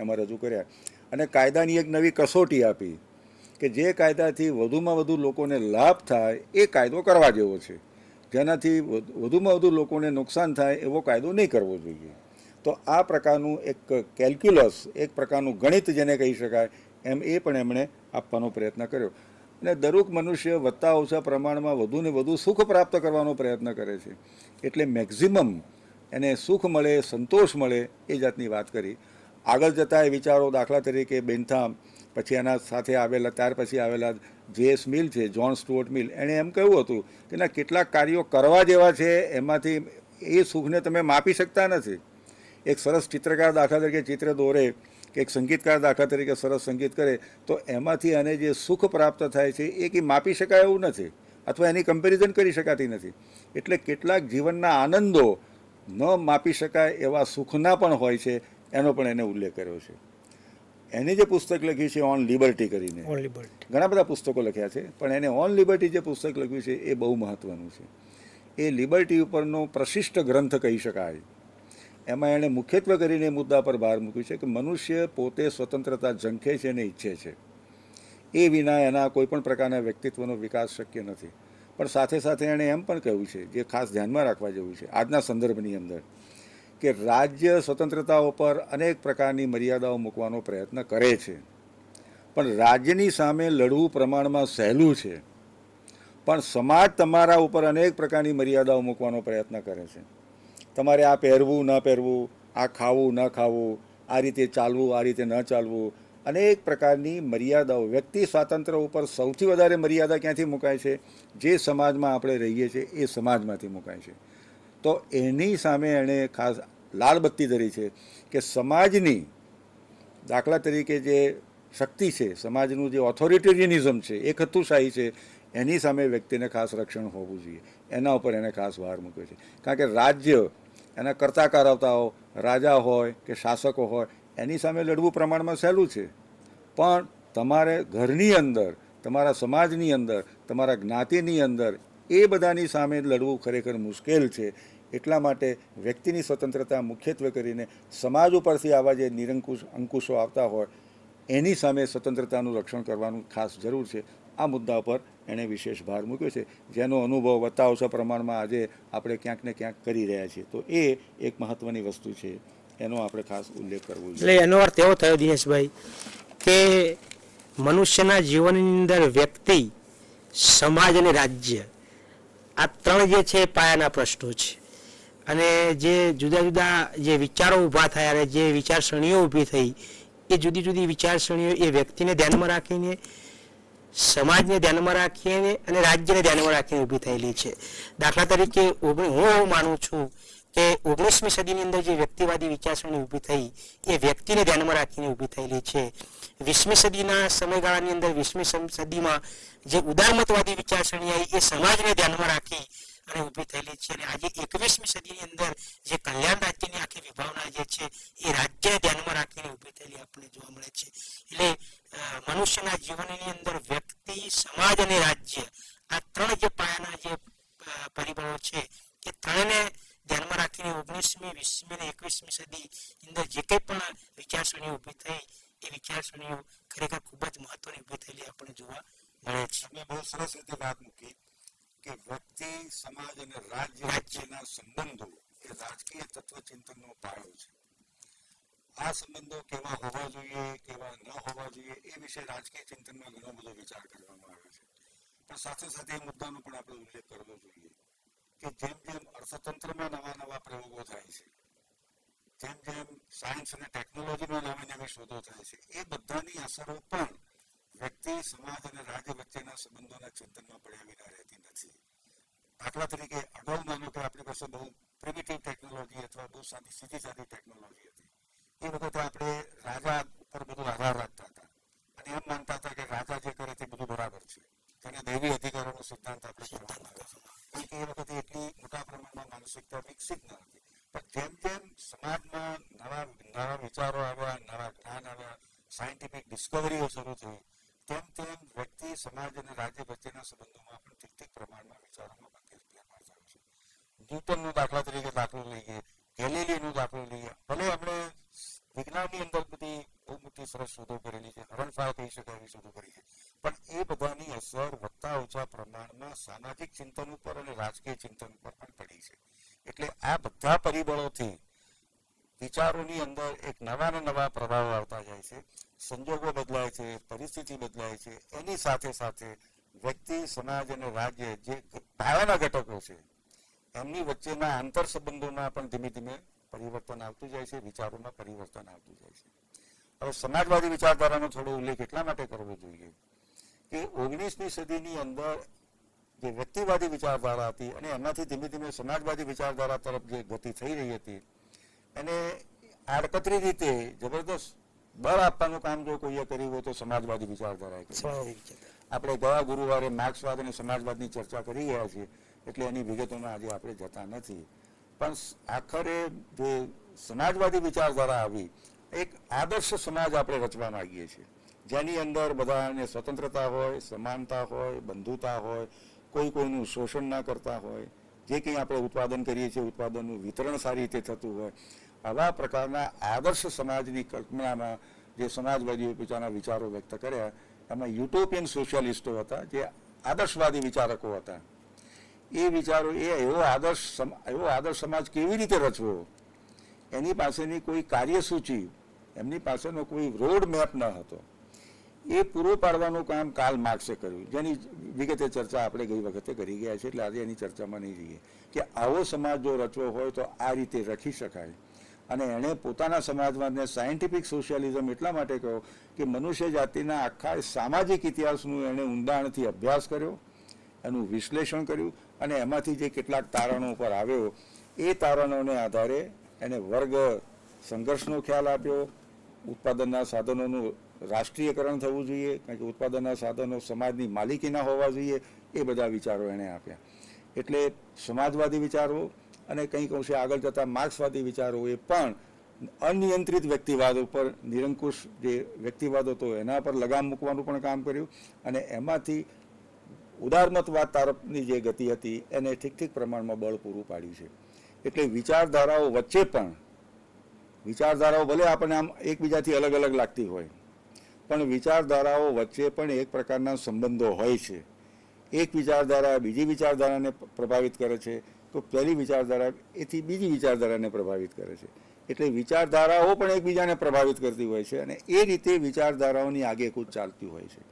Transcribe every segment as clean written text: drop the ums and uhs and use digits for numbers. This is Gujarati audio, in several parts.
એમાં રજૂ કર્યા અને કાયદાની એક નવી કસોટી આપી કે જે કાયદાથી વધુમાં વધુ લોકોને લાભ થાય એ કાયદો કરવા જેવો છે, જેનાથી વધુમાં વધુ લોકોને નુકસાન થાય એવો કાયદો નહીં કરવો જોઈએ. તો આ પ્રકારનું એક કેલ્ક્યુલસ, એક પ્રકારનું ગણિત જેને કહી શકાય એમ એ પણ એમણે આપવાનો પ્રયત્ન કર્યો. અને દરેક મનુષ્ય વધતા ઓછા પ્રમાણમાં વધુ ને વધુ સુખ પ્રાપ્ત કરવાનો પ્રયત્ન કરે છે, એટલે મેક્ઝિમમ એને સુખ મળે, સંતોષ મળે એ જાતની વાત કરી. આગળ જતા એ વિચારો, દાખલા તરીકે બેન્થામ, પછી એના સાથે આવેલા, ત્યાર પછી આવેલા જે.એસ. મિલ છે, જ્હોન સ્ટુઅર્ટ મિલ, એણે એમ કહ્યું હતું કે ના, કેટલાક કાર્યો કરવા જેવા છે, એમાંથી એ સુખને તમે માપી શકતા નથી. એક સરસ ચિત્રકાર દાખલા તરીકે ચિત્ર દોરે કે એક સંગીતકાર દાખલા તરીકે સરસ સંગીત કરે તો એમાંથી આને જે સુખ પ્રાપ્ત થાય છે એ કંઈ માપી શકાય એવું નથી, અથવા એની કમ્પેરિઝન કરી શકાતી નથી. એટલે કેટલાક જીવનના આનંદો ન માપી શકાય એવા સુખના પણ હોય છે, એનો પણ એને ઉલ્લેખ કર્યો છે. એની જે પુસ્તક લખ્યું છે ઓન લિબર્ટી કરીને, ઘણા બધા પુસ્તકો લખ્યા છે, પણ એને ઓન લિબર્ટી જે પુસ્તક લખ્યું છે એ બહુ મહત્ત્વનું છે. એ લિબર્ટી ઉપરનો પ્રશિષ્ટ ગ્રંથ કહી શકાય. એમાં એણે મુખ્યત્વે કરીને એ મુદ્દા પર ભાર મૂક્યું છે કે મનુષ્ય પોતે સ્વતંત્રતા ઝંખે છે અને ઈચ્છે છે, એ વિના એના કોઈપણ પ્રકારના વ્યક્તિત્વનો વિકાસ શક્ય નથી. પણ સાથે સાથે એણે એમ પણ કહ્યું છે, જે ખાસ ધ્યાનમાં રાખવા જેવું છે આજના સંદર્ભની અંદર, કે રાજ્ય સ્વતંત્રતા ઉપર અનેક પ્રકારની મર્યાદાઓ મૂકવાનો પ્રયત્ન કરે છે, પણ રાજ્યની સામે લડવું પ્રમાણમાં સહેલું છે, પણ સમાજ તમારા ઉપર અનેક પ્રકારની મર્યાદાઓ મૂકવાનો પ્રયત્ન કરે છે. તમારે આ પહેરવું ન પહેરવું, આ ખાવું ન ખાવું, આ રીતે ચાલવું, આ રીતે ન ચાલવું, અનેક પ્રકારની મર્યાદાઓ. વ્યક્તિ સ્વાતંત્ર્ય ઉપર સૌથી વધારે મર્યાદા ક્યાંથી મુકાય છે? જે સમાજમાં આપણે રહીએ છીએ એ સમાજમાંથી મુકાય છે. તો એની સામે એણે ખાસ લાલ બત્તી ધરી છે કે સમાજની, દાખલા તરીકે જે શક્તિ છે, સમાજનું જે ઓથોરિટેરિયનિઝમ છે, એક હત્તુશાહી છે, એની સામે વ્યક્તિને ખાસ રક્ષણ હોવું જોઈએ. એના ઉપર એને ખાસ ભાર મૂક્યો છે. કારણ કે રાજ્ય, એના કરતા કરાવતાઓ, રાજા હોય કે શાસકો હોય, એની સામે લડવું પ્રમાણમાં સહેલું છે, પણ તમારે ઘરની અંદર, તમારા સમાજની અંદર, તમારા જ્ઞાતિની અંદર એ બધાની સામે લડવું ખરેખર મુશ્કેલ છે. એટલા માટે વ્યક્તિની સ્વતંત્રતા મુખ્યત્વે કરીને સમાજ ઉપરથી આવા જે નિરંકુશ અંકુશો આવતા હોય એની સામે સ્વતંત્રતાનું રક્ષણ કરવાનું ખાસ જરૂર છે. આ મુદ્દા પર એણે વિશેષ ભાર મૂક્યો છે, જેનો અનુભવ વધતા ઓછા પ્રમાણમાં આજે આપણે ક્યાંક ને ક્યાંક કરી રહ્યા છીએ. તો એ એક મહત્ત્વની વસ્તુ છે, એનો આપણે ખાસ ઉલ્લેખ કરવો જોઈએ. એટલે એનો અર્થ એવો થયો દિનેશભાઈ કે મનુષ્યના જીવનની અંદર વ્યક્તિ, સમાજ અને રાજ્ય, આ ત્રણ જે છે પાયાના પ્રશ્નો છે. અને જે જુદા જુદા જે વિચારો ઊભા થયા અને જે વિચારસરણીઓ ઊભી થઈ, એ જુદી જુદી વિચારસરણીઓ એ વ્યક્તિને ધ્યાનમાં રાખીને, સમાજને ધ્યાનમાં રાખીને અને રાજ્યને ધ્યાનમાં રાખીને ઊભી થયેલી છે. દાખલા તરીકે હું એવું માનું છું કે 19મી સદીની અંદર જે વ્યક્તિવાદી વિચારસરણી ઊભી થઈ એ વ્યક્તિને ધ્યાનમાં રાખીને ઊભી થયેલી છે. 20મી સદીના સમયગાળાની અંદર, 20મી સદીમાં જે ઉદારમતવાદી વિચારસરણી આવી એ સમાજને ધ્યાનમાં રાખી અને ઊભી થયેલી છે. અને આજે 21મી સદીની અંદર જે કલ્યાણ રાજ્યની આખી વિભાવના જે છે એ રાજ્યને ધ્યાનમાં રાખીને ઊભી થયેલી આપણને જોવા મળે છે. એટલે મનુષ્યના જીવનની અંદર વ્યક્તિ, સમાજ અને રાજ્ય, આ ત્રણ જે પાયાના જે પરિબળો છે એ ત્રણને ધ્યાનમાં રાખીને 19મી, 20મી અને 21મી સદી અંદર જે કંઈ પણ વિચારસરણીઓ ઊભી થઈ એ વિચારસરણીઓ ખરેખર ખૂબ જ મહત્વની ઊભી થયેલી આપણને જોવા મળે છે. તમે બહુ સરસ રીતે વાત મૂકી કે વ્યક્તિ, સમાજ અને રાજ્યના સંબંધો એ રાજકીય તત્વચિંતનનો પાયો છે. આ સંબંધો કેવા હોવા જોઈએ, કેવા ન હોવા જોઈએ, એ વિશે રાજકીય ચિંતનમાં ઘણો બધો વિચાર કરવામાં આવે છે. પણ સાથે સાથે એ મુદ્દાનો પણ આપણે ઉલ્લેખ કરવો જોઈએ કે જેમ જેમ અર્થતંત્રમાં નવા નવા પ્રયોગો થાય છે, જેમ જેમ સાયન્સ અને ટેકનોલોજીમાં નવી નવી શોધો થાય છે, એ બધાની અસરો પણ વ્યક્તિ, સમાજ અને રાજ્ય વચ્ચેના સંબંધોના ચિંતનમાં પડ્યા વિના રહેતી નથી. દાખલા તરીકે અગાઉ માનો કે આપણી પાસે બહુ પ્રિમિટિવ ટેકનોલોજી અથવા બહુ સીધી સાદી ટેકનોલોજી હતી. એ વખતે આપણે રાજા ઉપર બધું આધાર રાખતા હતા અને એમ માનતા હતા કે રાજા જે કરે તે બધું બરાબર છે. તેને દૈવી અધિકારોનો સિદ્ધાંત આપણે કહેવામાં આવે છે. કારણ કે એ વખતે એટલી મોટા પ્રમાણમાં માનસિકતા વિકસિત ન હતી. પણ જેમ જેમ સમાજમાં નવા વિચારો આવ્યા, નવા જ્ઞાન આવ્યા, સાયન્ટિફિક ડિસ્કવરીઓ શરૂ થઈ, તેમ તેમ વ્યક્તિ, સમાજ અને રાજ્ય વચ્ચેના સંબંધોમાં પણ ઠીક પ્રમાણમાં વિચારોમાં ફેરફાર થયો છે. ન્યૂટનનો દાખલા તરીકે દાખલો લઈએ, ગેલિલીનો દાખલો લઈએ, ભલે આપણે વિજ્ઞાનની અંદર બધી અતિ સરસ શોધો કરેલી છે, હરણફાળ કહી શકાય એવી શોધો કરી છે, પણ એ બધાની અસર વધતા ઓછા પ્રમાણમાં સામાજિક ચિંતન ઉપર અને રાજકીય ચિંતન ઉપર પણ પડી છે. એટલે આ બધા પરિબળોથી વિચારોની અંદર એક નવા ને નવા પ્રભાવ આવતા જાય છે, સંજોગો બદલાય છે, પરિસ્થિતિ બદલાય છે, એની સાથે સાથે વ્યક્તિ, સમાજ અને રાજ્ય જે પાયાના ઘટકો છે એમની વચ્ચેના આંતર સંબંધોમાં પણ ધીમે ધીમે પરિવર્તન આવતું જાય છે, વિચારોમાં પરિવર્તન આવતું જાય છે. હવે સમાજવાદી વિચારધારાનો થોડો ઉલ્લેખ એટલા માટે કરવો જોઈએ કે 19મી સદીની અંદર જે વ્યક્તિવાદી વિચારધારા હતી અને એમાંથી ધીમે ધીમે સમાજવાદી વિચારધારા તરફ જે ગતિ થઈ રહી હતી એને આડકતરી રીતે જબરદસ્ત બળ આપવાનું કામ જો કોઈએ કર્યું હોય તો સમાજવાદી વિચારધારાએ કર્યું. આપણે ગયા ગુરુવારે માર્ક્સવાદ અને સમાજવાદની ચર્ચા કરી ગયા છીએ એટલે એની વિગતોમાં આજે આપણે જતા નથી. પણ આખરે જે સમાજવાદી વિચારધારા આવી, એક આદર્શ સમાજ આપણે રચવા માંગીએ છીએ જેની અંદર બધાને સ્વતંત્રતા હોય, સમાનતા હોય, બંધુતા હોય, કોઈ કોઈનું શોષણ ના કરતા હોય, જે કંઈ આપણે ઉત્પાદન કરીએ છીએ ઉત્પાદનનું વિતરણ સારી રીતે થતું હોય, આવા પ્રકારના આદર્શ સમાજની કલ્પનામાં જે સમાજવાદીઓ પોતાના વિચારો વ્યક્ત કર્યા એમાં યુટોપિયન સોશિયાલિસ્ટો હતા જે આદર્શવાદી વિચારકો હતા. એ વિચારો એવો આદર્શ સમાજ કેવી રીતે રચવો એની પાસેની કોઈ કાર્યસૂચિ, એમની પાસેનો કોઈ રોડ મેપ ન હતો. એ પૂરો પાડવાનું કામ કાર્લ માર્ક્સે કર્યું, જેની વિગતે ચર્ચા આપણે ગઈ વખતે કરી ગયા છે એટલે આજે એની ચર્ચામાં નહીં જઈએ કે આવો સમાજ જો રચવો હોય તો આ રીતે રખી શકાય. અને એણે પોતાના સમાજવાદને સાયન્ટિફિક સોશિયાલિઝમ એટલા માટે કહ્યો કે મનુષ્ય જાતિના આખા સામાજિક ઇતિહાસનું એણે ઊંડાણથી અભ્યાસ કર્યો, એનું વિશ્લેષણ કર્યું અને એમાંથી જે કેટલાક તારણો ઉપર આવ્યો એ તારણોને આધારે એને વર્ગ સંઘર્ષનો ખ્યાલ આપ્યો, ઉત્પાદનના સાધનોનું રાષ્ટ્રીયકરણ થવું જોઈએ કારણ કે ઉત્પાદનના સાધનો સમાજની માલિકીના હોવા જોઈએ, એ બધા વિચારો એણે આપ્યા. એટલે સમાજવાદી વિચારો અને કંઈક અંશે આગળ જતા માર્ક્સવાદી વિચારો એ પણ અનિયંત્રિત વ્યક્તિવાદ ઉપર નિરંકુશ જે વ્યક્તિવાદ હતો એના પર લગામ મૂકવાનું પણ કામ કર્યું અને એમાંથી ઉદારમતવાદ તરફની જે ગતિ હતી એને ઠીક ઠીક પ્રમાણમાં બળ પૂરું પાડ્યું છે. એટલે વિચારધારાઓ વચ્ચે પણ, વિચારધારાઓ ભલે આપણને આમ એકબીજાથી અલગ અલગ લાગતી હોય પણ વિચારધારાઓ વચ્ચે પણ એક પ્રકારના સંબંધો હોય છે. એક વિચારધારા બીજી વિચારધારાને પ્રભાવિત કરે છે તો પહેલી વિચારધારા એથી બીજી વિચારધારાને પ્રભાવિત કરે છે. એટલે વિચારધારાઓ પણ એકબીજાને પ્રભાવિત કરતી હોય છે અને એ રીતે વિચારધારાઓની આગેકૂચ ચાલતી હોય છે.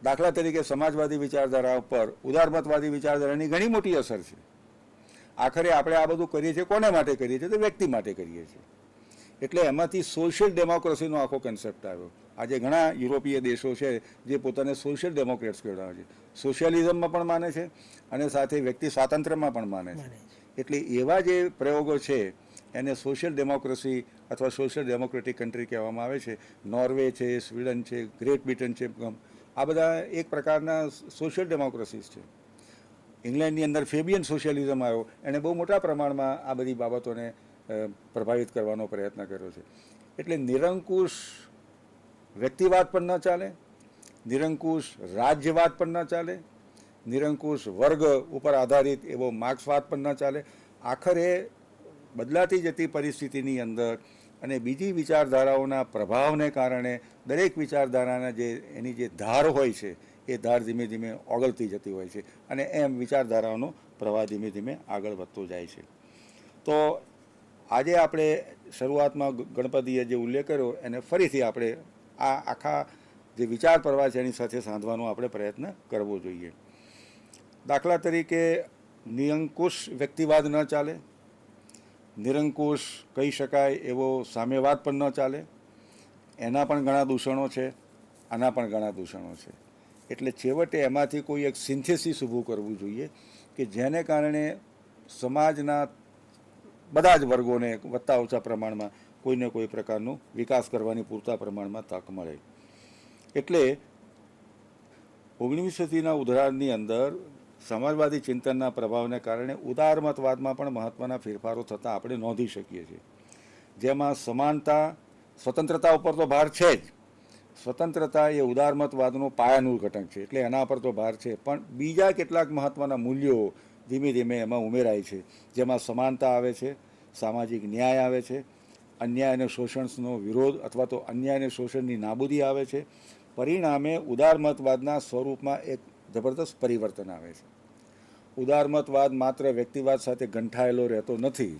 દાખલા તરીકે સમાજવાદી વિચારધારા ઉપર ઉદારમતવાદી વિચારધારાની ઘણી મોટી અસર છે. આખરે આપણે આ બધું કરીએ છીએ કોને માટે કરીએ છીએ તો વ્યક્તિ માટે કરીએ છીએ. એટલે એમાંથી સોશિયલ ડેમોક્રેસીનો આખો કન્સેપ્ટ આવ્યો. આજે ઘણા યુરોપીય દેશો છે જે પોતાને સોશિયલ ડેમોક્રેટ્સ કહેવાય છે, સોશિયાલિઝમમાં પણ માને છે અને સાથે વ્યક્તિ સ્વાતંત્ર્યમાં પણ માને છે. એટલે એવા જે પ્રયોગો છે એને સોશિયલ ડેમોક્રેસી અથવા સોશિયલ ડેમોક્રેટિક કન્ટ્રી કહેવામાં આવે છે. નોર્વે છે, સ્વીડન છે, ગ્રેટ બ્રિટન છે, આ બધા એક પ્રકારના સોશિયલ ડેમોક્રેસીસ છે. ઇંગ્લેન્ડની અંદર ફેબિયન સોશિયાલિઝમ આવ્યો, એણે બહુ મોટા પ્રમાણમાં આ બધી બાબતોને પ્રભાવિત કરવાનો પ્રયત્ન કર્યો છે. એટલે નિરંકુશ વ્યક્તિવાદ પણ ન ચાલે, નિરંકુશ રાજ્યવાદ પણ ન ચાલે, નિરંકુશ વર્ગ ઉપર આધારિત એવો માર્ક્સવાદ પણ ન ચાલે. આખરે બદલાતી જતી પરિસ્થિતિની અંદર અને બીજી વિચારધારાઓના પ્રભાવને કારણે દરેક વિચારધારાના જે એની જે ધાર હોય છે એ ધાર ધીમે ધીમે ઓગળતી જતી હોય છે અને એમ વિચારધારાઓનો પ્રવાહ ધીમે ધીમે આગળ વધતો જાય છે. તો આજે આપણે શરૂઆતમાં ગણપતિએ જે ઉલ્લેખ કર્યો એને ફરીથી આપણે આ આખા જે વિચાર પ્રવાહ છે એની સાથે સાંધવાનો આપણે પ્રયત્ન કરવો જોઈએ. દાખલા તરીકે નિરંકુશ વ્યક્તિવાદ ન ચાલે, નિરંકુશ કહી શકાય એવો સામ્યવાદ પણ ન ચાલે. એના પણ ઘણા દૂષણો છે, આના પણ ઘણા દૂષણો છે. એટલે છેવટે એમાંથી કોઈ એક સિન્થેસિસ ઊભું કરવું જોઈએ કે જેને કારણે સમાજના બધા જ વર્ગોને વધતા ઓછા પ્રમાણમાં કોઈને કોઈ પ્રકારનું વિકાસ કરવાની પૂરતા પ્રમાણમાં તક મળે. એટલે 19મી સદીના ઉધારની અંદર સમાજવાદી ચિંતનના પ્રભાવને કારણે ઉદારમતવાદમાં પણ મહત્ત્વના ફેરફારો થતાં આપણે નોંધી શકીએ છીએ. જેમાં સમાનતા, સ્વતંત્રતા ઉપર તો ભાર છે જ. સ્વતંત્રતા એ ઉદારમતવાદનું પાયાનું ઘટક છે એટલે એના પર તો ભાર છે, પણ બીજા કેટલાક મહત્ત્વના મૂલ્યો ધીમે ધીમે એમાં ઉમેરાય છે. જેમાં સમાનતા આવે છે, સામાજિક ન્યાય આવે છે અન્યાય અને શોષણનો વિરોધ અથવા તો અન્યાય અને શોષણની નાબૂદી આવે છે. પરિણામે ઉદારમતવાદના સ્વરૂપમાં એક જબરદસ્ત પરિવર્તન આવે છે. ઉદારમતવાદ માત્ર વ્યક્તિવાદ સાથે ગંઠાયેલો રહેતો નથી,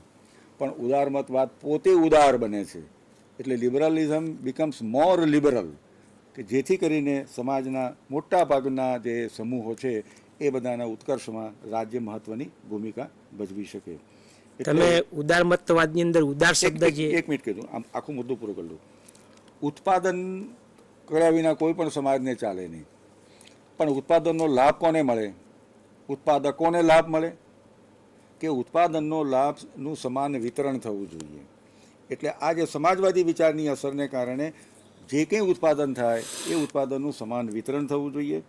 પણ ઉદારમતવાદ પોતે ઉદાર બને છે. એટલે લિબરલિઝમ બીકમ્સ મોર લિબરલ, કે જેથી કરીને સમાજના મોટા ભાગના જે સમૂહો છે એ બધાના ઉત્કર્ષમાં રાજ્ય મહત્વની ભૂમિકા ભજવી શકે. તમે ઉદારમતવાદની અંદર ઉદાર શબ્દ જે એક મિનિટ કીધું, આમ આખું મુદ્દો પૂરો કરી લઉં. ઉત્પાદન કર્યા વિના કોઈ પણ સમાજને ચાલે નહીં, પણ ઉત્પાદનનો લાભ કોને મળે? ઉત્પાદકોને લાભ મળે કે ઉત્પાદનનો લાભનું સમાન વિતરણ થવું જોઈએ. એટલે આ જે સમાજવાદી વિચારની અસરને કારણે જે કંઈ ઉત્પાદન થાય એ ઉત્પાદનનું સમાન વિતરણ થવું જોઈએ.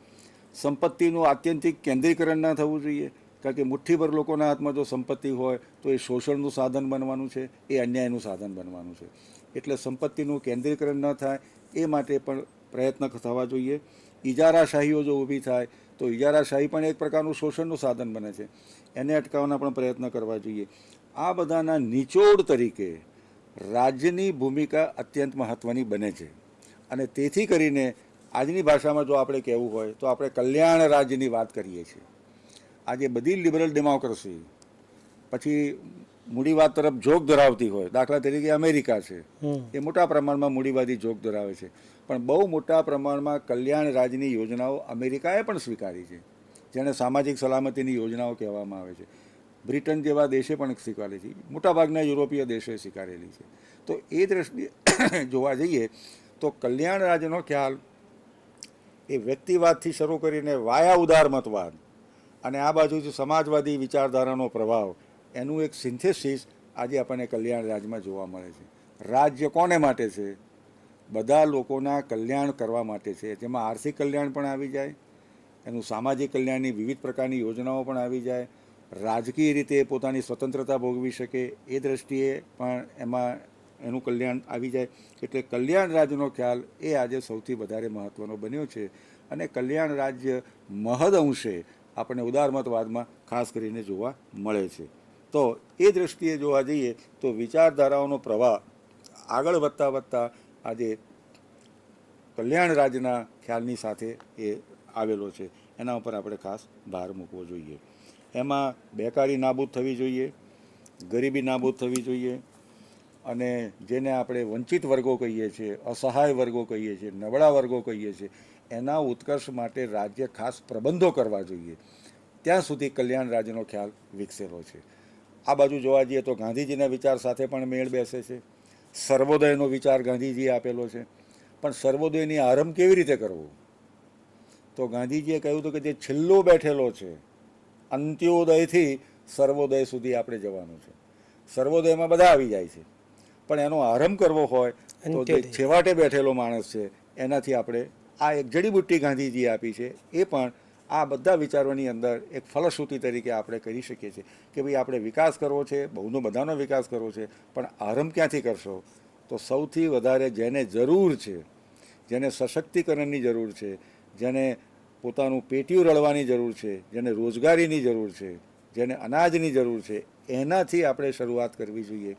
સંપત્તિનું આત્યંતિક કેન્દ્રીકરણ ન થવું જોઈએ, કારણ કે મુઠ્ઠીભર લોકોના હાથમાં જો સંપત્તિ હોય તો એ શોષણનું સાધન બનવાનું છે, એ અન્યાયનું સાધન બનવાનું છે. એટલે સંપત્તિનું કેન્દ્રીકરણ ન થાય એ માટે પણ પ્રયત્ન થવા જોઈએ. ઇજારાશાહીઓ જો ઊભી થાય તો ઇજારાશાહી પણ એક પ્રકારનું શોષણનું સાધન બને છે, એને અટકાવવાના પણ પ્રયત્ન કરવા જોઈએ. આ બધાના નિચોડ તરીકે રાજ્યની ભૂમિકા અત્યંત મહત્ત્વની બને છે. અને તેથી કરીને આજની ભાષામાં જો આપણે કહેવું હોય તો આપણે કલ્યાણ રાજ્યની વાત કરીએ છીએ. આજે બધી લિબરલ ડેમોક્રેસી પછી મૂડીવાદ તરફ ઝોક ધરાવતી હોય, દાખલા તરીકે અમેરિકા છે, એ મોટા પ્રમાણમાં મૂડીવાદી ઝોક ધરાવે છે, પણ બહુ મોટા પ્રમાણમાં કલ્યાણ રાજ્યની યોજનાઓ અમેરિકાએ પણ સ્વીકારી છે, જેને સામાજિક સલામતીની યોજનાઓ કહેવામાં આવે છે. બ્રિટન જેવા દેશે પણ સ્વીકારી છે, મોટાભાગના યુરોપીય દેશોએ સ્વીકારેલી છે. તો એ દ્રષ્ટિએ જોવા જઈએ તો કલ્યાણ રાજ્યનો ખ્યાલ એ વ્યક્તિવાદથી શરૂ કરીને વાયા ઉદારમતવાદ અને આ બાજુથી સમાજવાદી વિચારધારાનો પ્રભાવ, એનું એક સિન્થેસિસ આજે આપણને કલ્યાણ રાજ્યમાં જોવા મળે છે. રાજ્ય કોને માટે છે? બધા લોકોના કલ્યાણ કરવા માટે છે, જેમાં આર્થિક કલ્યાણ પણ આવી જાય, એનું સામાજિક કલ્યાણની વિવિધ પ્રકારની યોજનાઓ પણ આવી જાય, રાજકીય રીતે પોતાની સ્વતંત્રતા ભોગવી શકે એ દ્રષ્ટિએ પણ એમાં એનું કલ્યાણ આવી જાય. એટલે કલ્યાણ રાજ્યનો ખ્યાલ એ આજે સૌથી વધારે મહત્ત્વનો બન્યો છે. અને કલ્યાણ રાજ્ય મહદ અંશે આપણે ઉદારમતવાદમાં ખાસ કરીને જોવા મળે છે. તો એ દ્રષ્ટિએ જોવા જઈએ તો વિચારધારાઓનો પ્રવાહ આગળ વધતા વધતા આજે કલ્યાણ રાજ્યના ખ્યાલની સાથે એ આવેલો છે. એના ઉપર આપણે ખાસ ભાર મૂકવો જોઈએ. એમાં બેકારી નાબૂદ થવી જોઈએ, ગરીબી નાબૂદ થવી જોઈએ, અને જેને આપણે વંચિત વર્ગો કહીએ છીએ, અસહાય વર્ગો કહીએ છીએ, નબળા વર્ગો કહીએ છીએ, એના ઉત્કર્ષ માટે રાજ્ય ખાસ પ્રબંધો કરવા જોઈએ. ત્યાં સુધી કલ્યાણ રાજ્યનો ખ્યાલ વિકસેલો છે. આ બાજુ જોવા જઈએ તો ગાંધીજીના વિચાર સાથે પણ મેળ બેસે છે. સર્વોદયનો વિચાર ગાંધીજીએ આપેલો છે, પણ સર્વોદયની આરંભ કેવી રીતે કરવો? તો ગાંધીજીએ કહ્યું હતું કે જે છેલ્લો બેઠેલો છે, અંત્યોદયથી સર્વોદય સુધી આપણે જવાનું છે. સર્વોદયમાં બધા આવી જાય છે, પણ એનો આરંભ કરવો હોય તો જે છેવાટે બેઠેલો માણસ છે એનાથી આપણે, આ એક જડીબુટ્ટી ગાંધીજીએ આપી છે, એ પણ આ બધા વિચારોની અંદર એક ફલશ્રુતિ તરીકે આપણે કરી શકીએ છીએ કે ભાઈ આપણે વિકાસ કરવો છે, બધાનો વિકાસ કરવો છે, પણ આરંભ ક્યાંથી કરશો? તો સૌથી વધારે જેને જરૂર છે, જેને સશક્તિકરણની જરૂર છે, જેને પોતાનું પેટીયું રળવાની જરૂર છે, જેને રોજગારીની જરૂર છે, જેને અનાજની જરૂર છે, એનાથી આપણે શરૂઆત કરવી જોઈએ.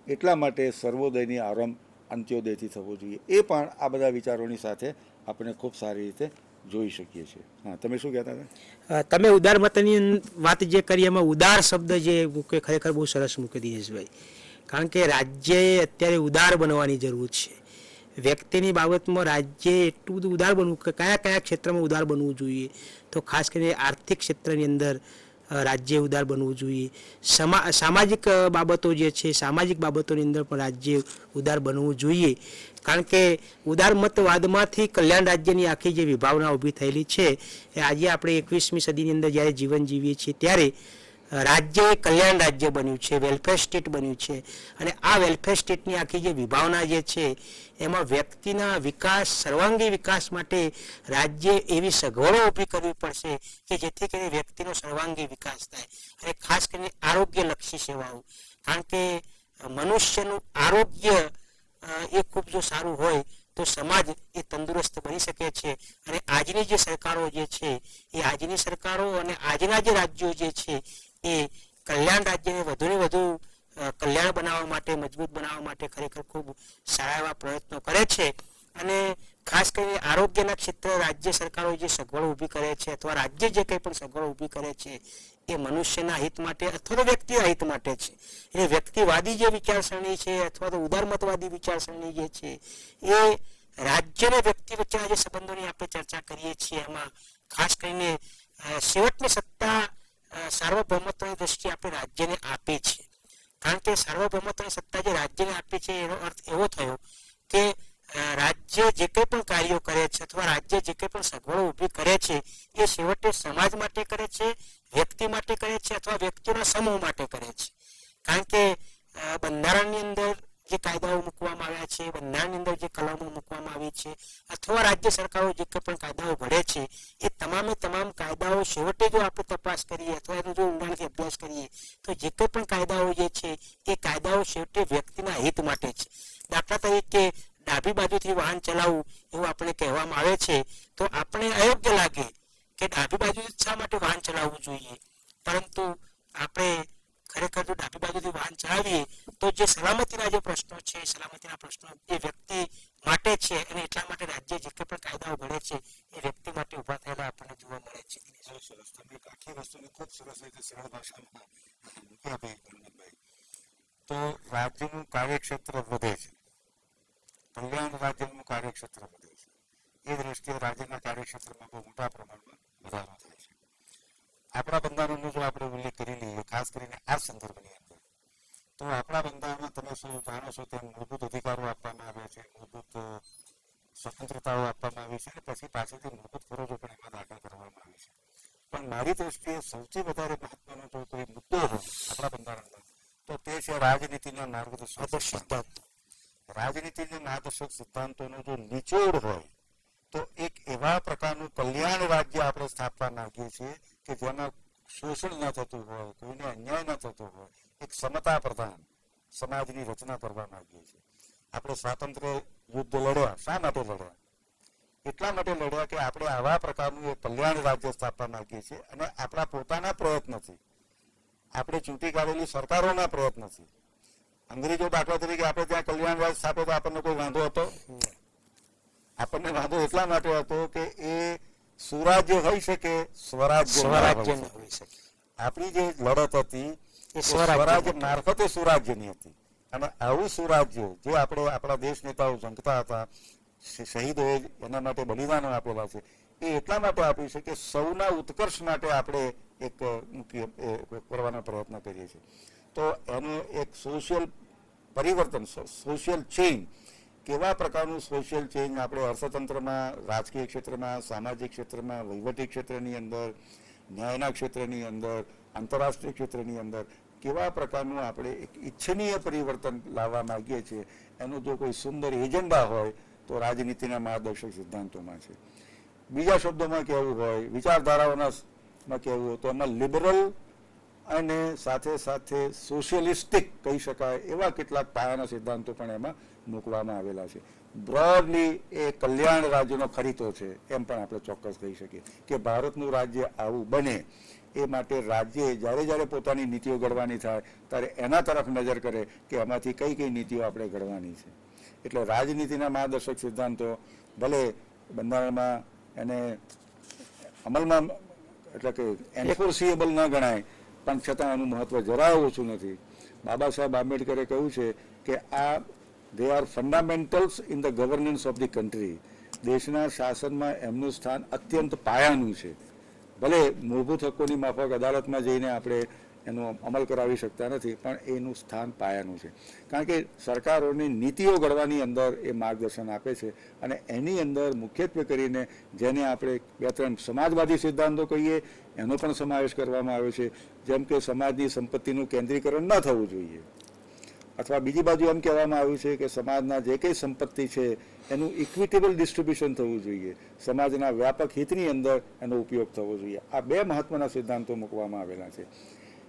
એટલા માટે સર્વોદયની આરંભ અંત્યોદયથી થવો જોઈએ. એ પણ આ બધા વિચારોની સાથે આપણે ખૂબ સારી રીતે જોઈ શકીએ છીએ. હા, તમે શું કહેતા હતા? તમે ઉદારમતની વાત જે કરી એમાં ઉદાર શબ્દ જે મૂકે ખરેખર બહુ સરસ મૂકી દિનેશભાઈ. કારણ કે રાજ્યએ અત્યારે ઉદાર બનવાની જરૂર છે. વ્યક્તિની બાબતમાં રાજ્યે એટલું બધું ઉદાર બનવું કે કયા કયા ક્ષેત્રમાં ઉદાર બનવું જોઈએ, તો ખાસ કરીને આર્થિક ક્ષેત્રની અંદર રાજ્ય ઉદાર બનવું જોઈએ. સામાજિક બાબતો જે છે, સામાજિક બાબતોની અંદર પણ રાજ્ય ઉદાર બનવું જોઈએ. કારણ કે ઉદારમતવાદમાંથી કલ્યાણ રાજ્યની આખી જે વિભાવના ઊભી થયેલી છે, એ આજે આપણે 21મી સદીની અંદર જ્યારે જીવન જીવીએ છીએ ત્યારે રાજ્ય એ કલ્યાણ રાજ્ય બન્યું છે, વેલફેર સ્ટેટ બન્યું છે. અને આ વેલફેર સ્ટેટની આખી જે વિભાવના જે છે એમાં વ્યક્તિના વિકાસ, સર્વાંગી વિકાસ માટે રાજ્ય એવી સગવડો ઊભી કરવી પડશે કે જેથી કરીને વ્યક્તિનો સર્વાંગી વિકાસ થાય. અને ખાસ કરીને આરોગ્યલક્ષી સેવાઓ, કારણ કે મનુષ્યનું આરોગ્ય એ ખૂબ જો સારું હોય તો સમાજ એ તંદુરસ્ત બની શકે છે. અને આજની જે સરકારો જે છે એ આજની સરકારો અને આજના જે રાજ્યો જે છે એ કલ્યાણ રાજ્યને વધુને વધુ કલ્યાણ બનાવવા માટે, મજબૂત બનાવવા માટે ખરેખર ખૂબ સારા એવા પ્રયત્નો કરે છે. અને ખાસ કરીને આરોગ્યના ક્ષેત્રે રાજ્ય સરકારો જે સગવડો ઊભી કરે છે અથવા રાજ્ય જે કંઈ પણ સગવડો ઊભી કરે છે એ મનુષ્યના હિત માટે અથવા તો વ્યક્તિના હિત માટે છે. એ વ્યક્તિવાદી જે વિચારસરણી છે અથવા તો ઉદારમતવાદી વિચારસરણી જે છે એ રાજ્ય અને વ્યક્તિ વચ્ચેના જે સંબંધોની આપણે ચર્ચા કરીએ છીએ એમાં ખાસ કરીને છેવટની સત્તા સાર્વભૌમત્વની દ્રષ્ટિએ આપણે રાજ્યને આપે છે. કારણ કે સાર્વભૌમત્વની સત્તા જે રાજ્યને આપે છે એનો અર્થ એવો થયો કે રાજ્ય જે કંઈ પણ કાર્યો કરે છે અથવા રાજ્ય જે કંઈ પણ સગવડો ઊભી કરે છે એ છેવટે સમાજ માટે કરે છે, વ્યક્તિ માટે કરે છે અથવા વ્યક્તિઓના સમૂહ માટે કરે છે. કારણ કે બંધારણની અંદર જે કાયદાઓ મૂકવામાં આવ્યા છે, બંધારણની અંદર જે કલમો મૂકવામાં આવી છે અથવા રાજ્ય સરકારો જે કંઈ પણ કાયદાઓ ઘડે છે એ તમામે તમામ કાયદાઓ છેવટે જો આપણે તપાસ કરીએ અથવા એનો જો ઊંડાણથી અભ્યાસ કરીએ તો જે કંઈ પણ કાયદાઓ જે છે એ કાયદાઓ છેવટે વ્યક્તિના હિત માટે છે. દાખલા તરીકે ડાબી બાજુથી વાહન ચલાવવું એવું આપણે કહેવામાં આવે છે તો આપણે અયોગ્ય લાગે કે ડાબી બાજુથી શા માટે વાહન ચલાવવું જોઈએ, પરંતુ આપણે ખરેખર જો ડાબી બાજુથી વાહન ચલાવીએ તો જે સલામતીના જે પ્રશ્નો છે સલામતીના પ્રશ્નો એ વ્યક્તિ માટે છે અને એટલા માટે રાજ્ય જે કંઈ પણ કાયદાઓ ઘડે છે એ વ્યક્તિ માટે ઉભા થયેલા આપણને જોવા મળે છે. સરસ, તમે આખી વસ્તુને ખૂબ સરસ રીતે સરળ ભાષામાં મૂકી આપી હનુમાનભાઈ. તો રાજ્યનું કાર્યક્ષેત્ર વધે છે, કલ્યાણ રાજ્યનું કાર્યક્ષેત્ર વધે છે, એ દ્રષ્ટિએ રાજ્યના કાર્યક્ષેત્રમાં બહુ મોટા પ્રમાણમાં વધારો થાય છે. આપણા બંધારણનો જો આપણે ઉલ્લેખ કરી લઈએ ખાસ કરીને આ સંદર્ભની અંદર, તો આપણા બંધારણમાં તમે શું જાણો છો તેમ મૂળભૂત અધિકારો આપવામાં આવ્યા છે, મૂળભૂત સ્વતંત્રતાઓ આપવામાં આવી છે અને પછી પાછળથી મૂળભૂત ફરજો પણ એમાં દાખલ કરવામાં આવી છે. પણ મારી દ્રષ્ટિએ સૌથી વધારે મહત્વનો જો કોઈ મુદ્દો હોય આપણા બંધારણમાં તો તે છે રાજનીતિના માર્ગદર્શક સિદ્ધાંતો. રાજનીતિના માર્ગદર્શક સિદ્ધાંતોનો જો નિચોડ હોય તો એક એવા પ્રકારનું કલ્યાણ રાજ્ય આપણે સ્થાપવા માંગીએ છીએ કે જેમાં શોષણ ન થતું હોય, કોઈને અન્યાય ન થતો હોય, એક સમતા પ્રધાન સમાજની રચના કરવા માંગીએ છીએ. આપણે સ્વાતંત્ર્ય યુદ્ધ લડ્યા, શા માટે લડ્યા? એટલા માટે લડ્યા કે આપણે આવા પ્રકારનું એક કલ્યાણ રાજ્ય સ્થાપવા માંગીએ છીએ અને આપણા પોતાના પ્રયત્નથી, આપણે ચૂંટી કાઢેલી સરકારોના પ્રયત્નથી. અંગ્રેજો દાખલા તરીકે આપણે ત્યાં કલ્યાણ રાજ્ય સ્થાપે તો આપણને કોઈ વાંધો હતો? આપણને વાંધો એટલા માટે હતો કે એ સુરાજ્ય હોઈ શકે, સ્વરાજ્ય હોઈ શકે. આપણી જે લડત હતી એ સ્વરાજ્ય મારફતે સુરાજ્યની હતી. અને આવું સુરાજ્ય જે આપણે આપણા દેશ નેતાઓ ઝંખતા હતા, શહીદોએ એના માટે બલિદાનો આપેલા છે, એ એટલા માટે આપ્યું છે કે સૌના ઉત્કર્ષ માટે આપણે એક કરવાનો પ્રયત્ન કરીએ છીએ. તો એનું એક સોશિયલ પરિવર્તન, સોશિયલ ચેન્જ, કેવા પ્રકારનું સોશિયલ ચેન્જ આપણે અર્થતંત્રમાં, રાજકીય ક્ષેત્રમાં, સામાજિક ક્ષેત્રમાં, વહીવટી ક્ષેત્રની અંદર, ન્યાયના ક્ષેત્રની અંદર, આંતરરાષ્ટ્રીય ક્ષેત્રની અંદર કેવા પ્રકારનું આપણે એક ઈચ્છનીય પરિવર્તન લાવવા માંગીએ છીએ એનો જો કોઈ સુંદર એજન્ડા હોય તો રાજનીતિના માર્ગદર્શક સિદ્ધાંતોમાં છે. બીજા શબ્દોમાં કહેવું હોય, વિચારધારાઓમાં કહેવું હોય તો એમાં લિબરલ અને સાથે સાથે સોશિયલિસ્ટિક કહી શકાય એવા કેટલાક પાયાના સિદ્ધાંતો પણ એમાં મૂકવામાં આવેલા છે. બ્રોડલી એ કલ્યાણ રાજ્યનો ખરીતો છે એમ પણ આપણે ચોક્કસ કહી શકીએ કે ભારતનું રાજ્ય આવું બને એ માટે રાજ્યે જ્યારે પોતાની નીતિઓ ઘડવાની થાય ત્યારે એના તરફ નજર કરે કે એમાંથી કઈ કઈ નીતિઓ આપણે ઘડવાની છે. એટલે રાજનીતિના માર્ગદર્શક સિદ્ધાંતો ભલે બંધારણમાં એને અમલમાં એટલે કે એન્ફોર્સિએબલ ન ગણાય પણ છતાં એનું મહત્વ જરા ઓછું નથી. બાબા સાહેબ આંબેડકરે કહ્યું છે કે આ they are fundamentals in the governance of the country. દેશના શાસનમાં એમનું સ્થાન અત્યંત પાયાનું છે. ભલે મૂળભૂત હકોની માફક અદાલતમાં જઈને આપણે એનો અમલ કરાવી શકતા નથી પણ એનું સ્થાન પાયાનું છે. કારણ કે સરકારોની નીતિઓ ઘડવાની અંદર એ માર્ગદર્શન આપે છે અને એની અંદર મુખ્યત્વે કરીને જેને આપણે 2-3 સમાજવાદી સિદ્ધાંતો કહીએ એનો પણ સમાવેશ કરવામાં આવ્યો છે. જેમ કે સમાજની સંપત્તિનું કેન્દ્રીકરણ ન થવું જોઈએ, અથવા બીજી બાજુ એમ કહેવામાં આવ્યું છે કે સમાજના જે કંઈ સંપત્તિ છે એનું ઇક્વિટેબલ ડિસ્ટ્રીબ્યુશન થવું જોઈએ, સમાજના વ્યાપક હિતની અંદર એનો ઉપયોગ થવો જોઈએ. આ 2 મહત્વના સિદ્ધાંતો મૂકવામાં આવેલા છે.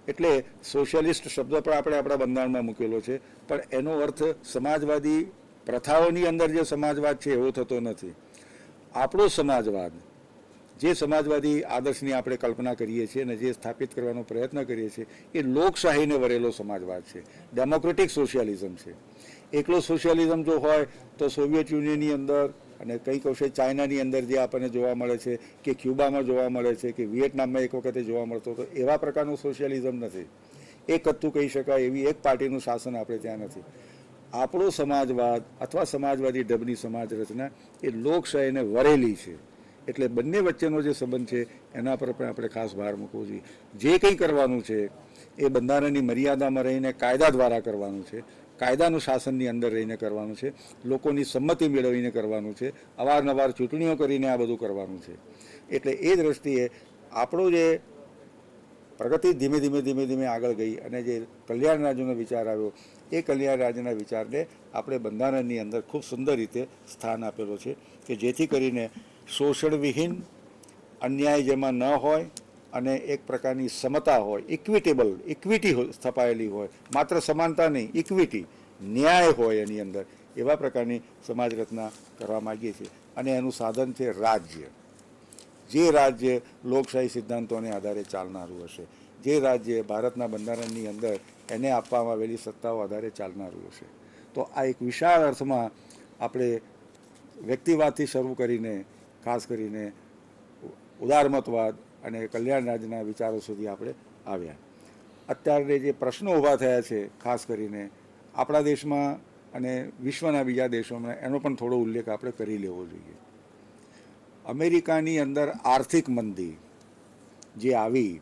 એટલે સોશિયલિસ્ટ શબ્દ પણ આપણે આપણા બંધારણમાં મૂકેલો છે પણ એનો અર્થ સમાજવાદી પ્રથાઓની અંદર જે સમાજવાદ છે એવો થતો નથી. આપણો સમાજવાદ જે સમાજવાદી આદર્શની આપણે કલ્પના કરીએ છીએ અને જે સ્થાપિત કરવાનો પ્રયત્ન કરીએ છીએ એ લોકશાહીને વરેલો સમાજવાદ છે, ડેમોક્રેટિક સોશિયાલિઝમ છે. એકલો સોશિયાલિઝમ જો હોય તો સોવિયત યુનિયનની અંદર અને કંઈક અંશે ચાઇનાની અંદર જે આપણને જોવા મળે છે કે ક્યુબામાં જોવા મળે છે કે વિયેટનામમાં એક વખતે જોવા મળતો હતો, એવા પ્રકારનું સોશિયાલિઝમ નથી. એક કત્તું કહી શકાય એવી એક પાર્ટીનું શાસન આપણે ત્યાં નથી. આપણો સમાજવાદ અથવા સમાજવાદી ઢબની સમાજ રચના એ લોકશાહીને વરેલી છે. એટલે બંને વચ્ચેનો જે સંબંધ છે એના પર પણ આપણે ખાસ ભાર મૂકવો જોઈએ. જે કંઈ કરવાનું છે એ બંધારણની મર્યાદામાં રહીને કાયદા દ્વારા કરવાનું છે, કાયદાનું શાસનની અંદર રહીને કરવાનું છે, લોકોની સંમતિ મેળવીને કરવાનું છે, અવારનવાર ચૂંટણીઓ કરીને આ બધું કરવાનું છે. એટલે એ દ્રષ્ટિએ આપણો જે પ્રગતિ ધીમે ધીમે આગળ ગઈ અને જે કલ્યાણ રાજ્યનો વિચાર આવ્યો એ કલ્યાણ રાજ્યના વિચારને આપણે બંધારણની અંદર ખૂબ સુંદર રીતે સ્થાન આપેલો છે કે જેથી કરીને શોષણવિહીન, અન્યાય જેમાં ન હોય અને એક પ્રકારની સમતા હોય, ઇક્વિટી સ્થપાયેલી હોય, માત્ર સમાનતા નહીં, ઇક્વિટી, ન્યાય હોય એની અંદર, એવા પ્રકારની સમાજ રચના કરવા માગીએ છીએ. અને એનું સાધન છે રાજ્ય. જે રાજ્ય લોકશાહી સિદ્ધાંતોને આધારે ચાલનારું હશે, જે રાજ્ય ભારતના બંધારણની અંદર એને આપવામાં આવેલી સત્તાઓ આધારે ચાલનારું હશે. તો આ એક વિશાળ અર્થમાં આપણે વ્યક્તિવાદથી શરૂ કરીને ખાસ કરીને ઉદારમતવાદ અને કલ્યાણ રાજ્યના વિચારો સુધી આપણે આવ્યા. અત્યારે જે પ્રશ્નો ઊભા થયા છે ખાસ કરીને આપણા દેશમાં અને વિશ્વના બીજા દેશોમાં, એનો પણ થોડો ઉલ્લેખ આપણે કરી લેવો જોઈએ. અમેરિકાની અંદર આર્થિક મંદી જે આવી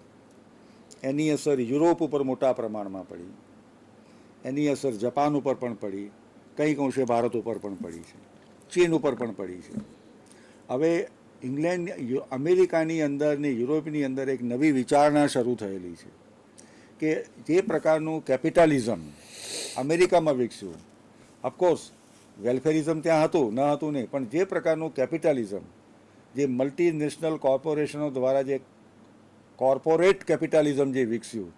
એની અસર યુરોપ ઉપર મોટા પ્રમાણમાં પડી, એની અસર જાપાન ઉપર પણ પડી, કંઈક અંશે ભારત ઉપર પણ પડી છે, ચીન ઉપર પણ પડી છે. હવે ઇંગ્લેન્ડ, અમેરિકાની અંદર ને યુરોપની અંદર એક નવી વિચારણા શરૂ થયેલી છે કે જે પ્રકારનું કેપિટલિઝમ અમેરિકામાં વિકસ્યું, ઓફકોર્સ વેલફેરિઝમ ત્યાં હતું ન હતું નહીં, પણ જે પ્રકારનું કેપિટલિઝમ, જે મલ્ટીનેશનલ કોર્પોરેશનો દ્વારા જે કોર્પોરેટ કેપિટલિઝમ જે વિકસ્યું,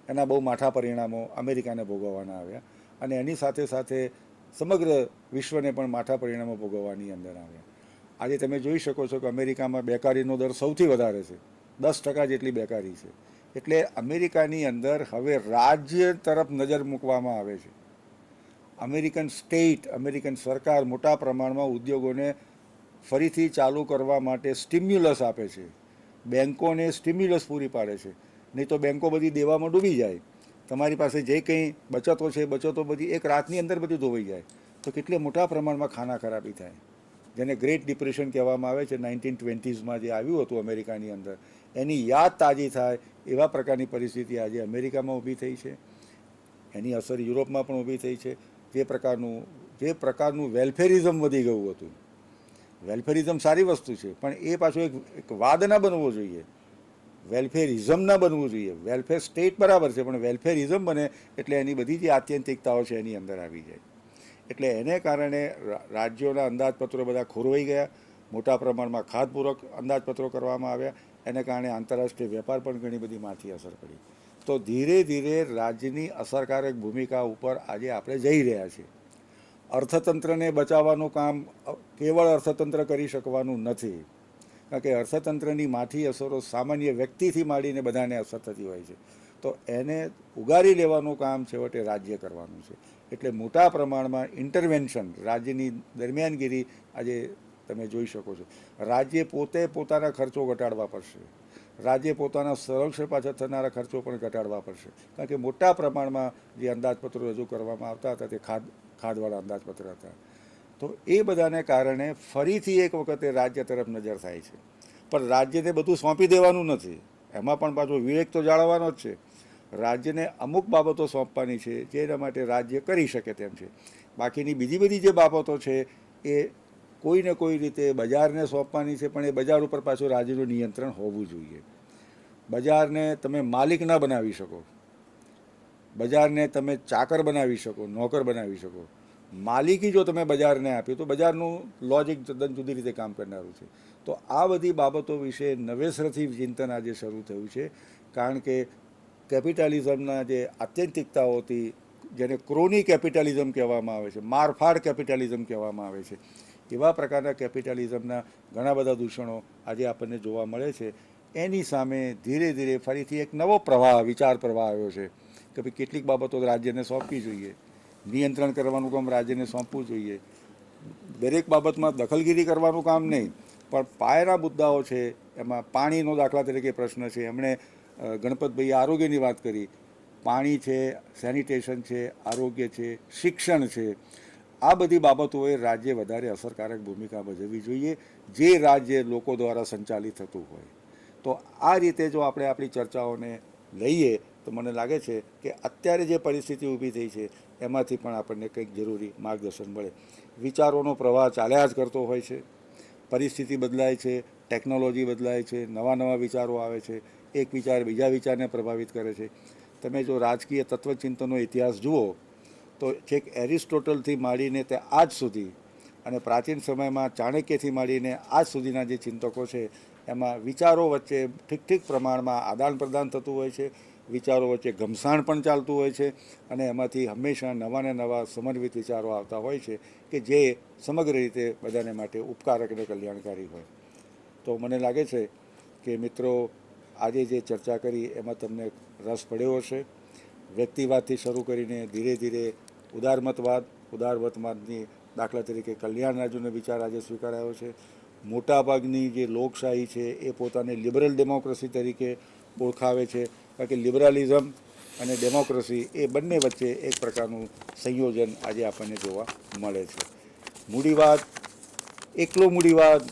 એના બહુ માઠા પરિણામો અમેરિકાને ભોગવવાના આવ્યા અને એની સાથે સાથે સમગ્ર વિશ્વને પણ માઠા પરિણામો ભોગવવાની અંદર આવ્યા. આજે તમે જોઈ શકો છો કે અમેરિકામાં બેકારીનો દર સૌથી વધારે છે, 10% જેટલી બેકારી છે. એટલે અમેરિકાની અંદર હવે રાજ્ય તરફ નજર મૂકવામાં આવે છે. અમેરિકન સ્ટેટ, અમેરિકન સરકાર મોટા પ્રમાણમાં ઉદ્યોગોને ફરીથી ચાલુ કરવા માટે સ્ટિમ્યુલસ આપે છે, બેન્કોને સ્ટિમ્યુલસ પૂરી પાડે છે. નહીં તો બેન્કો બધી દેવામાં ડૂબી જાય, તમારી પાસે જે કંઈ બચતો છે બચતો બધી એક રાતની અંદર બધી ધોવાઈ જાય, તો કેટલી મોટા પ્રમાણમાં ખાના ખરાબી થાય, જેને ગ્રેટ ડિપ્રેશન કહેવામાં આવે છે. 1920s જે આવ્યું હતું અમેરિકાની અંદર, એની યાદ તાજી થાય એવા પ્રકારની પરિસ્થિતિ આજે અમેરિકામાં ઊભી થઈ છે. એની અસર યુરોપમાં પણ ઊભી થઈ છે. જે પ્રકારનું વેલફેરિઝમ વધી ગયું હતું. વેલફેરિઝમ સારી વસ્તુ છે, પણ એ પાછું એક વાદ ના બનવો જોઈએ, વેલફેરિઝમ ના બનવું જોઈએ. વેલફેર સ્ટેટ બરાબર છે, પણ વેલફેરિઝમ બને એટલે એની બધી જે આત્યંતિકતાઓ છે એની અંદર આવી જાય. એટલે એને કારણે રાજ્યોના અંદાજપત્રો બધા ખોરવાઈ ગયા, મોટા પ્રમાણમાં ખાધપૂર્વક અંદાજપત્રો કરવામાં આવ્યા, એને કારણે આંતરરાષ્ટ્રીય વેપાર પણ ઘણી બધી માઠી અસર પડી. તો ધીરે ધીરે રાજ્યની અસરકારક ભૂમિકા ઉપર આજે આપણે જઈ રહ્યા છીએ. અર્થતંત્રને બચાવવાનું કામ કેવળ અર્થતંત્ર કરી શકવાનું નથી, કારણ કે અર્થતંત્રની માઠી અસરો સામાન્ય વ્યક્તિથી માંડીને બધાને અસર થતી હોય છે. તો એને ઉગારી લેવાનું કામ છેવટે રાજ્ય કરવાનું છે. એટલે મોટા પ્રમાણમાં ઇન્ટરવેન્શન, રાજ્યની દરમિયાનગીરી આજે તમે જોઈ શકો છો. રાજ્ય પોતે પોતાના ખર્ચો ઘટાડવા પડશે, રાજ્ય પોતાના સંરક્ષણ પાછળ થનારા ખર્ચો પણ ઘટાડવા પડશે, કારણ કે મોટા પ્રમાણમાં જે અંદાજપત્રો રજૂ કરવામાં આવતા હતા તે ખાધવાળા અંદાજપત્ર હતા. તો એ બધાને કારણે ફરીથી એક વખતે રાજ્ય તરફ નજર થાય છે. પણ રાજ્યને બધું સોંપી દેવાનું નથી, એમાં પણ પાછો વિવેક તો જાળવવાનો જ છે. રાજ્યને અમુક બાબતો સોંપવાની છે જેના માટે રાજ્ય કરી શકે તેમ છે. બાકીની બીજી બધી જે બાબતો છે એ કોઈને કોઈ રીતે બજારને સોંપવાની છે, પણ એ બજાર ઉપર પાછું રાજ્યનું નિયંત્રણ હોવું જોઈએ. બજારને તમે માલિક ના બનાવી શકો, બજારને તમે ચાકર બનાવી શકો, નોકર બનાવી શકો. માલિકી જો તમે બજારને આપી તો બજારનું લોજિક તદ્દન જુદી રીતે કામ કરનારું છે. તો આ બધી બાબતો વિશે નવેસરથી ચિંતન આજે શરૂ થયું છે, કારણ કે કેપિટલિઝમના જે આત્યંતિકતાઓ હતી, જેને ક્રોની કેપિટલિઝમ કહેવામાં આવે છે, મારફાડ કેપિટલિઝમ કહેવામાં આવે છે, એવા પ્રકારના કેપિટલિઝમના ઘણા બધા દૂષણો આજે આપણને જોવા મળે છે. એની સામે ધીરે ધીરે ફરીથી એક નવો પ્રવાહ, વિચાર પ્રવાહ આવ્યો છે કે ભાઈ કેટલીક બાબતો રાજ્યને સોંપવી જોઈએ, નિયંત્રણ કરવાનું કામ રાજ્યને સોંપવું જોઈએ, દરેક બાબતમાં દખલગીરી કરવાનું કામ નહીં, પણ પાયાના મુદ્દાઓ છે એમાં પાણીનો દાખલા તરીકે પ્રશ્ન છે. એમણે ગણપતભાઈએ આરોગ્યની વાત કરી. પાણી છે, સેનિટેશન છે, આરોગ્ય છે, શિક્ષણ છે, આ બધી બાબતોએ રાજ્ય વધારે અસરકારક ભૂમિકા ભજવવી જોઈએ, જે રાજ્ય લોકો દ્વારા સંચાલિત થતું હોય. તો આ રીતે જો આપણે આપણી ચર્ચાઓને લઈએ તો મને લાગે છે કે અત્યારે જે પરિસ્થિતિ ઊભી થઈ છે એમાંથી પણ આપણને કંઈક જરૂરી માર્ગદર્શન મળે. વિચારોનો પ્રવાહ ચાલ્યા જ કરતો હોય છે, પરિસ્થિતિ બદલાય છે, ટેકનોલોજી બદલાય છે, નવા નવા વિચારો આવે છે, એક વિચાર બીજા વિચારને પ્રભાવિત કરે છે. તમે જો રાજકીય તત્વચિંતનનો ઇતિહાસ જુઓ તો છેક એરિસ્ટોટલથી માંડીને તે આજ સુધી, અને પ્રાચીન સમયમાં ચાણક્યથી માંડીને આજ સુધીના જે ચિંતકો છે એમાં વિચારો વચ્ચે ઠીક ઠીક પ્રમાણમાં આદાન પ્રદાન થતું હોય છે, વિચારો વચ્ચે ઘમસાણ પણ ચાલતું હોય છે, અને એમાંથી હંમેશા નવા ને નવા સમન્વિત વિચારો આવતા હોય છે કે જે સમગ્ર રીતે બધાને માટે ઉપકારક અને કલ્યાણકારી હોય. તો મને લાગે છે કે મિત્રો, આજે જે ચર્ચા કરી એમાં તમને રસ પડ્યો હશે. વ્યક્તિવાદથી શરૂ કરીને ધીરે ધીરે ઉદારમતવાદની દાખલા તરીકે કલ્યાણ રાજુનો વિચાર આજે સ્વીકારાયો છે. મોટાભાગની જે લોકશાહી છે એ પોતાને લિબરલ ડેમોક્રેસી તરીકે ઓળખાવે છે, કારણ કે લિબરલિઝમ અને ડેમોક્રેસી એ બંને વચ્ચે એક પ્રકારનું સંયોજન આજે આપણને જોવા મળે છે. મૂડીવાદ, એકલો મૂડીવાદ